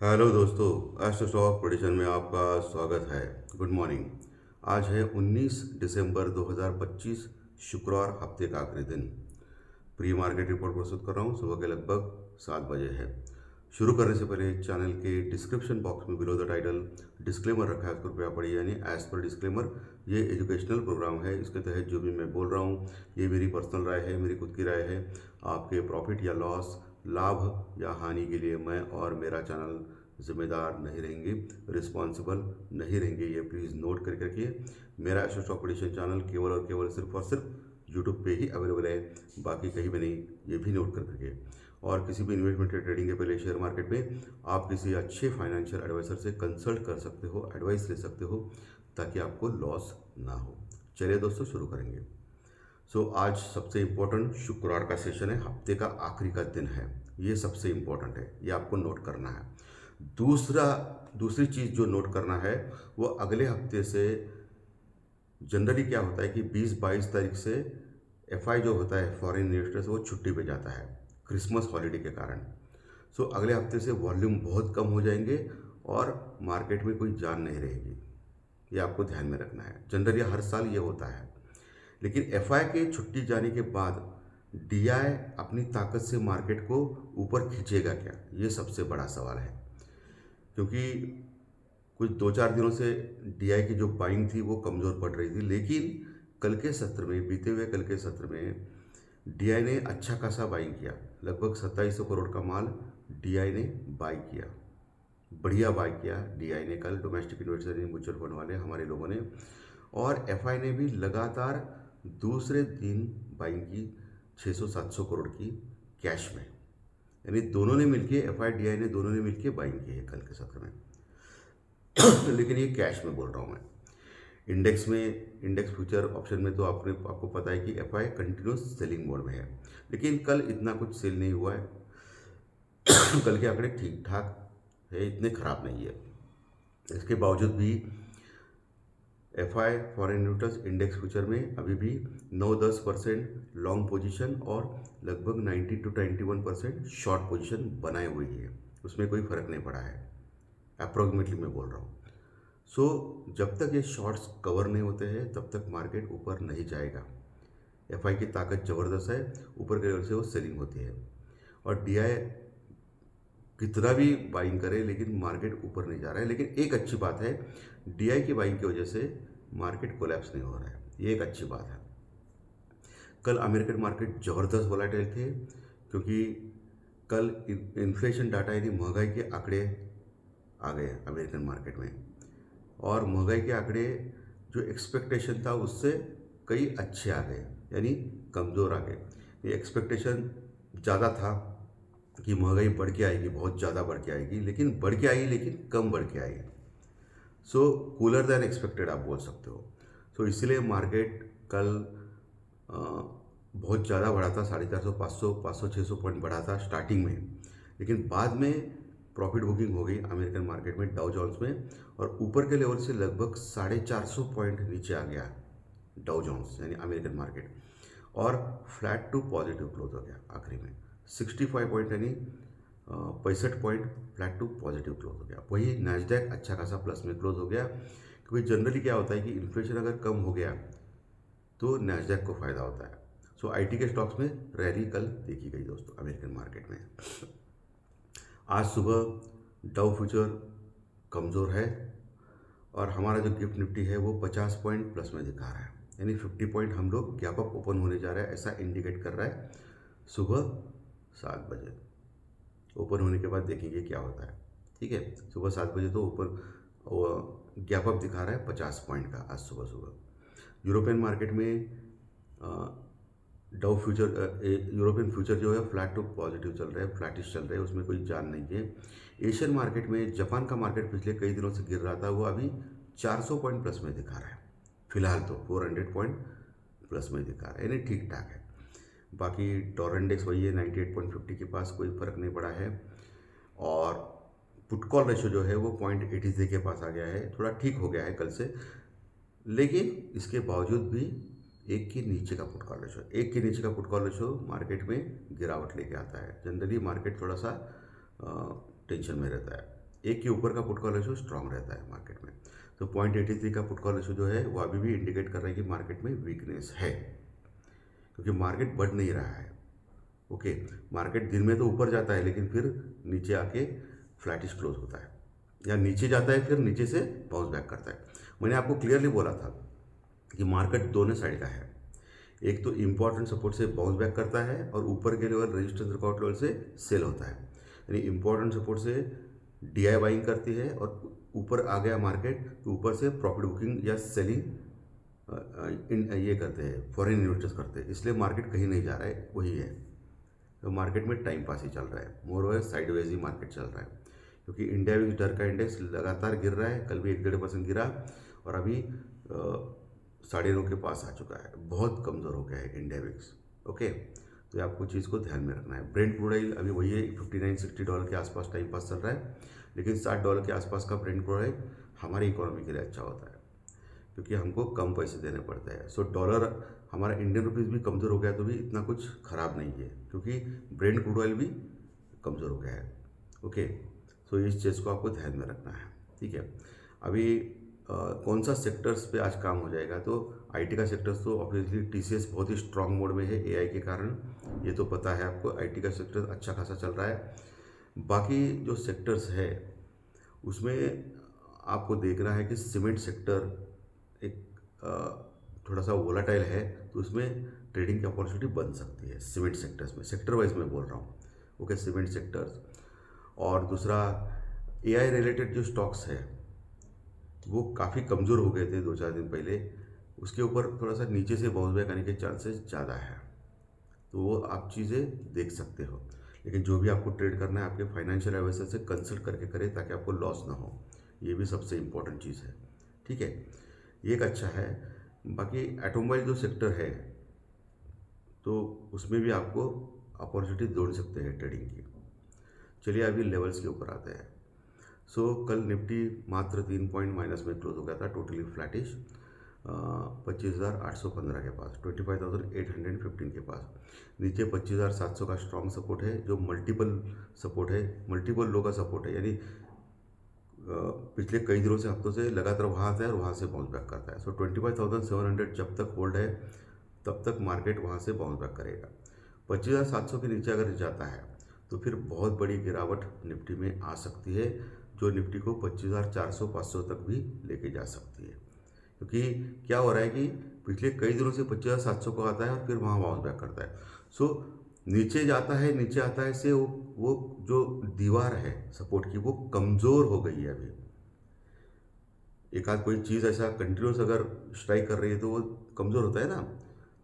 Hello दोस्तों, astro stock prediction में आपका स्वागत है। Good morning. आज है 19 दिसंबर 2025, शुक्रवार, हफ्ते का आखिरी दिन। प्री मार्केट रिपोर्ट प्रस्तुत कर रहा हूँ। सुबह के लगभग 7 बजे है। शुरू करने से पहले चैनल के डिस्क्रिप्शन बॉक्स में बिलो द टाइटल डिस्क्लेमर रखा है, उसको कृपया पढ़िए। यानी एज पर डिस्क्लेमर, ये एजुकेशनल प्रोग्राम है। इसके तहत जो भी मैं बोल रहा हूँ ये मेरी पर्सनल राय है, मेरी खुद की राय है। आपके प्रॉफिट या लॉस, लाभ या हानि के लिए मैं और मेरा चैनल जिम्मेदार नहीं रहेंगे, रिस्पॉन्सिबल नहीं रहेंगे। ये प्लीज़ नोट करके रखिए। मेरा एस्ट्रो स्टॉक प्रेडिक्शन चैनल केवल और केवल सिर्फ और सिर्फ यूट्यूब पे ही अवेलेबल है, बाकी कहीं भी नहीं। ये भी नोट कर रखिए। और किसी भी इन्वेस्टमेंट या ट्रेडिंग के पहले शेयर मार्केट में आप किसी अच्छे फाइनेंशियल एडवाइजर से कंसल्ट कर सकते हो, एडवाइस ले सकते हो, ताकि आपको लॉस ना हो। चलिए दोस्तों, शुरू करेंगे। आज सबसे इम्पोर्टेंट शुक्रवार का सेशन है, हफ्ते का आखिरी का दिन है। ये सबसे इम्पोर्टेंट है, ये आपको नोट करना है। दूसरी चीज़ जो नोट करना है, वो अगले हफ्ते से जनरली क्या होता है कि 20-22 तारीख से एफआई जो होता है, फॉरेन इन्वेस्टर्स, वो छुट्टी पे जाता है क्रिसमस हॉलीडे के कारण। अगले हफ्ते से वॉल्यूम बहुत कम हो जाएंगे और मार्केट में कोई जान नहीं रहेगी। ये आपको ध्यान में रखना है। जनरली हर साल ये होता है, लेकिन एफआई के छुट्टी जाने के बाद डीआई अपनी ताकत से मार्केट को ऊपर खींचेगा क्या, ये सबसे बड़ा सवाल है। क्योंकि कुछ 2-4 दिनों से डीआई की जो बाइंग थी वो कमज़ोर पड़ रही थी, लेकिन कल के सत्र में, बीते हुए कल के सत्र में डीआई ने अच्छा खासा बाइंग किया। लगभग 2700 करोड़ का माल डीआई ने बाई किया। बढ़िया बाई किया डीआई ने कल, डोमेस्टिक इन्वेस्टर, म्यूचुअल फंड वाले, हमारे लोगों ने। और एफआई ने भी लगातार दूसरे दिन बाइंग की 600-700 करोड़ की कैश में। यानी दोनों ने मिलके, एफआई डीआई ने दोनों ने मिलके बाइंग की है कल के सत्र में। लेकिन ये कैश में बोल रहा हूँ मैं। इंडेक्स में, इंडेक्स फ्यूचर ऑप्शन में तो आपको पता है कि एफआई कंटिन्यूस सेलिंग मोड में है, लेकिन कल इतना कुछ सेल नहीं हुआ है। कल के आंकड़े ठीक ठाक है, इतने खराब नहीं है। इसके बावजूद भी FI foreign investors index future में अभी भी 9-10% लॉन्ग पोजीशन और लगभग 90-91% शॉर्ट पोजीशन बनाए हुई है। उसमें कोई फर्क नहीं पड़ा है, अप्रोक्सीमेटली मैं बोल रहा हूँ। जब तक ये शॉर्ट्स कवर नहीं होते हैं तब तक मार्केट ऊपर नहीं जाएगा। एफआई की ताकत ज़बरदस्त है, ऊपर के लेवल से वो सेलिंग होती है। और डीआई कितना भी बाइंग करे, लेकिन मार्केट ऊपर नहीं जा रहा है। लेकिन एक अच्छी बात है, डीआई की बाइंग की वजह से मार्केट कोलैप्स नहीं हो रहा है, ये एक अच्छी बात है। कल अमेरिकन मार्केट ज़बरदस्त वोलेटाइल थे, क्योंकि कल इन्फ्लेशन डाटा यानी महंगाई के आंकड़े आ गए अमेरिकन मार्केट में। और महंगाई के आंकड़े जो एक्सपेक्टेशन था उससे कई अच्छे आ गए, यानी कमज़ोर आ गए। ये एक्सपेक्टेशन ज़्यादा था कि महंगाई बढ़ के आएगी, बहुत ज़्यादा बढ़ के आएगी, लेकिन बढ़ के आई, लेकिन कम बढ़ के आई। कूलर दैन एक्सपेक्टेड आप बोल सकते हो। इसलिए मार्केट कल बहुत ज़्यादा बढ़ा था, 450, 500, 600 पॉइंट बढ़ा था स्टार्टिंग में। लेकिन बाद में प्रॉफिट बुकिंग हो गई अमेरिकन मार्केट में, डाउ जोन्स में, और ऊपर के लेवल से लगभग 450 पॉइंट नीचे आ गया डाउ जोन्स यानी अमेरिकन मार्केट, और फ्लैट टू पॉजिटिव क्लोज हो गया आखिरी में। 65 पॉइंट यानी 65 point flat to positive close हो गया। वही नैस्डैक अच्छा खासा प्लस में क्लोज हो गया, क्योंकि जनरली क्या होता है कि इन्फ्लेशन अगर कम हो गया तो नैस्डैक को फ़ायदा होता है। आईटी के स्टॉक्स में रैली कल देखी गई दोस्तों अमेरिकन मार्केट में। आज सुबह डाउ फ्यूचर कमज़ोर है, और हमारा जो गिफ्ट निफ्टी है वो 50 पॉइंट प्लस में दिखा रहा है, यानी 50 पॉइंट हम लोग गैप अप ओपन होने जा रहा है, ऐसा इंडिकेट कर रहा है। सुबह 7 बजे ओपन होने के बाद देखेंगे क्या होता है। ठीक है, सुबह 7 बजे तो ऊपर गैप अप दिखा रहा है 50 पॉइंट का आज सुबह सुबह। यूरोपियन मार्केट में डाउ फ्यूचर, यूरोपियन फ्यूचर जो है फ्लैट टू पॉजिटिव चल रहा है, फ्लैटिश चल रहा है, उसमें कोई जान नहीं है। एशियन मार्केट में जापान का मार्केट पिछले कई दिनों से गिर रहा था, वो अभी 400 पॉइंट प्लस में दिखा रहा है। फिलहाल तो 400 पॉइंट प्लस में दिखा रहा है, यानी ठीक ठाक है। बाकी डॉलर इंडेक्स वही है 98.50 के पास, कोई फ़र्क नहीं पड़ा है। और पुट कॉल रेशो जो है वो 0.83 के पास आ गया है, थोड़ा ठीक हो गया है कल से। लेकिन इसके बावजूद भी एक के नीचे का पुट कॉल रेशो, एक के नीचे का पुट कॉल रेशो मार्केट में गिरावट लेके आता है। जनरली मार्केट थोड़ा सा टेंशन में रहता है। एक के ऊपर का पुट कॉल रेशो स्ट्रांग रहता है मार्केट में। तो 0.83 का पुट कॉल रेशो जो है वो अभी भी इंडिकेट कर रहा है कि मार्केट में वीकनेस है, क्योंकि मार्केट बढ़ नहीं रहा है। ओके, मार्केट दिन में तो ऊपर जाता है लेकिन फिर नीचे आके फ्लैटिश क्लोज होता है, या नीचे जाता है फिर नीचे से बाउंस बैक करता है। मैंने आपको क्लियरली बोला था कि मार्केट दोनों साइड का है, एक तो इम्पॉर्टेंट सपोर्ट से बाउंस बैक करता है और ऊपर के लेवल रेजिस्टेंस रिकॉर्ड लेवल से सेल होता है। यानी इम्पॉर्टेंट सपोर्ट से DI बाइंग करती है और ऊपर आ गया मार्केट तो ऊपर से प्रॉफिट बुकिंग या सेलिंग ये करते हैं, फॉरेन इन्वेस्टर्स करते हैं, इसलिए मार्केट कहीं नहीं जा रहा है, वही है। तो मार्केट में टाइम पास ही चल रहा है, मोर ओवर साइडवेज ही मार्केट चल रहा है, क्योंकि इंडिया विक्स डर का इंडेक्स लगातार गिर रहा है। कल भी 1-1.5% गिरा और अभी 9.5 के पास आ चुका है, बहुत कमज़ोर हो गया है इंडिया विक्स। ओके, तो आपको चीज़ को ध्यान में रखना है। ब्रेंट क्रूड ऑयल अभी वही है, $59-60 के आसपास टाइम पास चल रहा है, लेकिन $60 के आसपास का ब्रेंट क्रूड ऑयल हमारी इकोनॉमी के लिए अच्छा होता है, क्योंकि हमको कम पैसे देने पड़ते हैं। सो डॉलर हमारा इंडियन रुपीज़ भी कमज़ोर हो गया तो भी इतना कुछ ख़राब नहीं है, क्योंकि ब्रेंट क्रूड ऑयल भी कमज़ोर हो गया है। ओके, सो इस चीज़ को आपको ध्यान में रखना है, ठीक है। अभी कौन सा सेक्टर्स पे आज काम हो जाएगा, तो IT का सेक्टर्स तो ऑब्वियसली TCS बहुत ही स्ट्रांग मोड में है AI के कारण, ये तो पता है आपको। IT का सेक्टर अच्छा खासा चल रहा है। बाकी जो सेक्टर्स है उसमें आपको देखना है कि सीमेंट सेक्टर एक थोड़ा सा वोलाटाइल है, तो उसमें ट्रेडिंग की अपॉर्चुनिटी बन सकती है सीमेंट सेक्टर्स में, सेक्टर वाइज मैं बोल रहा हूँ। Okay, cement sectors. और दूसरा AI रिलेटेड जो स्टॉक्स है वो काफ़ी कमज़ोर हो गए थे 2-4 दिन पहले, उसके ऊपर थोड़ा सा नीचे से बाउंस बैक आने के चांसेस ज़्यादा है, तो वो आप चीज़ें देख सकते हो। लेकिन जो भी आपको ट्रेड करना है आपके फाइनेंशियल एडवाइजर से कंसल्ट करके करें, ताकि आपको लॉस ना हो, ये भी सबसे इम्पोर्टेंट चीज़ है, ठीक है। ये एक अच्छा है। बाकी ऑटोमोबाइल जो सेक्टर है तो उसमें भी आपको अपॉर्चुनिटी ढूंढ सकते हैं ट्रेडिंग की। चलिए अभी लेवल्स के ऊपर आते हैं। सो कल निफ्टी मात्र 3 पॉइंट माइनस में क्लोज हो गया था, टोटली फ्लैटिश 25,815 के पास, 25,815 के पास। नीचे 25,700 का स्ट्रॉन्ग सपोर्ट है, जो मल्टीपल सपोर्ट है, मल्टीपल लो का सपोर्ट है, यानी पिछले कई दिनों से, हफ्तों से लगातार वहाँ आता है और वहाँ से बाउंस बैक करता है। सो 25,700 जब तक होल्ड है तब तक मार्केट वहाँ से बाउंस बैक करेगा। 25,700 के नीचे अगर जाता है तो फिर बहुत बड़ी गिरावट निफ्टी में आ सकती है, जो निफ्टी को 25,400-500 तक भी लेके जा सकती है। क्योंकि क्या हो रहा है कि पिछले कई दिनों से 25,700 को आता है और फिर वहाँ बाउंस बैक करता है। सो नीचे जाता है, नीचे आता है से वो जो दीवार है सपोर्ट की वो कमज़ोर हो गई है। अभी एक आध कोई चीज़ ऐसा कंटिन्यूस अगर स्ट्राइक कर रही है तो वो कमज़ोर होता है ना,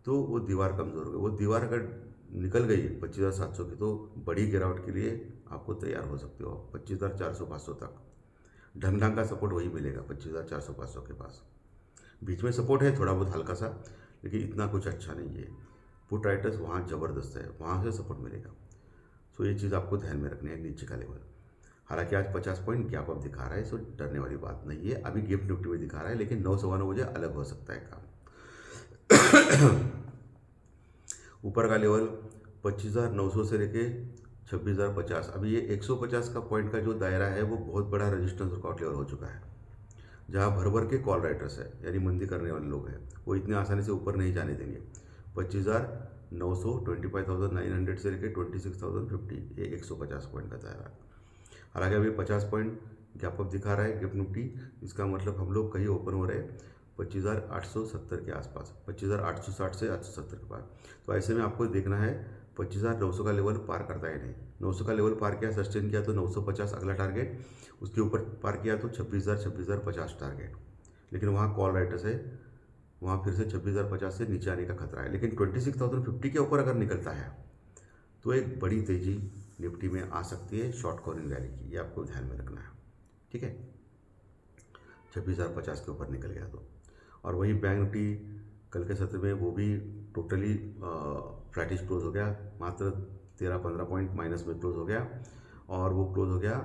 तो वो दीवार कमज़ोर हो गई। वो दीवार अगर निकल गई 25,700 की तो बड़ी गिरावट के लिए आपको तैयार हो सकते हो। 25,400-500 तक ढंग ढंग का सपोर्ट वही मिलेगा, 25,400-500 के पास। बीच में सपोर्ट है थोड़ा बहुत हल्का सा, लेकिन इतना कुछ अच्छा नहीं है। पुट राइटर्स वहाँ ज़बरदस्त है, वहाँ से सपोर्ट मिलेगा। सो ये चीज़ आपको ध्यान में रखनी है नीचे का लेवल। हालांकि आज 50 पॉइंट गैप अप दिखा रहा है, सो डरने वाली बात नहीं है। अभी गिफ्ट निफ्टी में दिखा रहा है, लेकिन 9-9:15 बजे अलग हो सकता है काम। ऊपर का लेवल 25,900 से लेके 26,050। अभी ये 150 का पॉइंट का जो दायरा है वो बहुत बड़ा रेजिस्टेंस रिकॉर्ड लेवल हो चुका है, जहाँ भर भर के कॉल राइटर्स है, यानी मंदी करने वाले लोग हैं, वो इतने आसानी से ऊपर नहीं जाने देंगे। 25,900, 25,900 से लेकर 26,050, ये 150 पॉइंट का दायरा है। हालांकि अभी 50 पॉइंट गैप अप दिखा रहा है गिफ्ट निफ्टी, इसका मतलब हम लोग कहीं ओपन हो रहे हैं 25,870 के आसपास, 25,860 से 870 के पास। तो ऐसे में आपको देखना है 25,900 का लेवल पार करता है नहीं। 900 का लेवल पार किया, सस्टेन किया तो 950 अगला टारगेट, उसके ऊपर पार किया तो 26,050 टारगेट। लेकिन वहाँ कॉल राइटर्स है, वहाँ फिर से 26,050 से नीचे आने का खतरा है। लेकिन 26,050 के ऊपर अगर निकलता है तो एक बड़ी तेज़ी निफ्टी में आ सकती है शॉर्ट कवरिंग रैली की, ये आपको ध्यान में रखना है, ठीक है। 26,050 के ऊपर निकल गया तो। और वही बैंक निफ्टी कल के सत्र में वो भी टोटली फ्लैटिश क्लोज हो गया, मात्र 13-15 पॉइंट माइनस में क्लोज हो गया, और वो क्लोज हो गया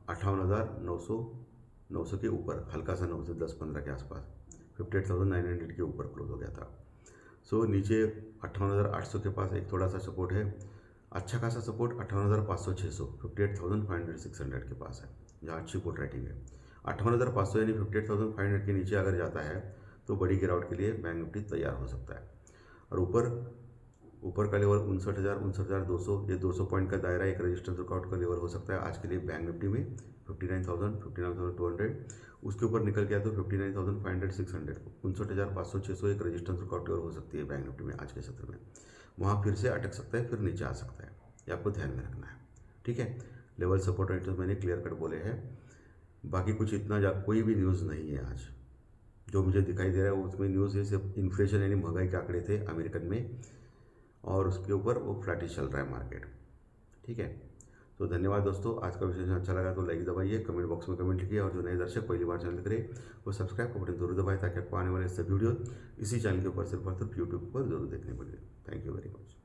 58,900 के ऊपर, हल्का सा 9 से 10-15 के आसपास, 58,900 के ऊपर क्लोज हो गया था। सो नीचे 58,800 के पास एक थोड़ा सा सपोर्ट है, अच्छा खासा सपोर्ट 58,500-600, 58,500-600 के पास है, जहाँ अच्छी पुट राइटिंग है। 58,500 यानी 58,500 के नीचे अगर जाता है तो बड़ी गिरावट के लिए बैंक निफ्टी तैयार हो सकता है। और ऊपर का लेवल 59,200, ये 200 पॉइंट का दायरा एक रेजिस्टेंस वर्कआउट का लेवल हो सकता है आज के लिए बैंक निफ्टी में 59,000, 59,200। उसके ऊपर निकल गया तो 59,500, 600, 59,500, 600 एक रेजिस्टेंस वर्कआउट लेवल हो सकती है बैंक निफ्टी में आज के सत्र में। वहाँ फिर से अटक सकता है, फिर नीचे आ सकता है, ये आपको ध्यान में रखना है। ठीक है, लेवल सपोर्ट रेट तो मैंने क्लियर कट बोले हैं। बाकी कुछ इतना कोई भी न्यूज़ नहीं है आज जो मुझे दिखाई दे रहा है। उसमें न्यूज़ है सिर्फ इन्फ्लेशन यानी महंगाई के आंकड़े थे अमेरिकन में, और उसके ऊपर वो फ्लैटिश चल रहा है मार्केट। ठीक है, तो धन्यवाद दोस्तों। आज का विषय अच्छा लगा तो लाइक दबाइए, कमेंट बॉक्स में कमेंट लिखिए, और जो नए दर्शक पहली बार चैनल करें वो सब्सक्राइब का बटन जरूर दबाएं ताकि आपको आने वाले सभी वीडियो इसी चैनल के ऊपर सिर्फ और सिर्फ यूट्यूब पर जरूर देखने को मिले। Thank you very much.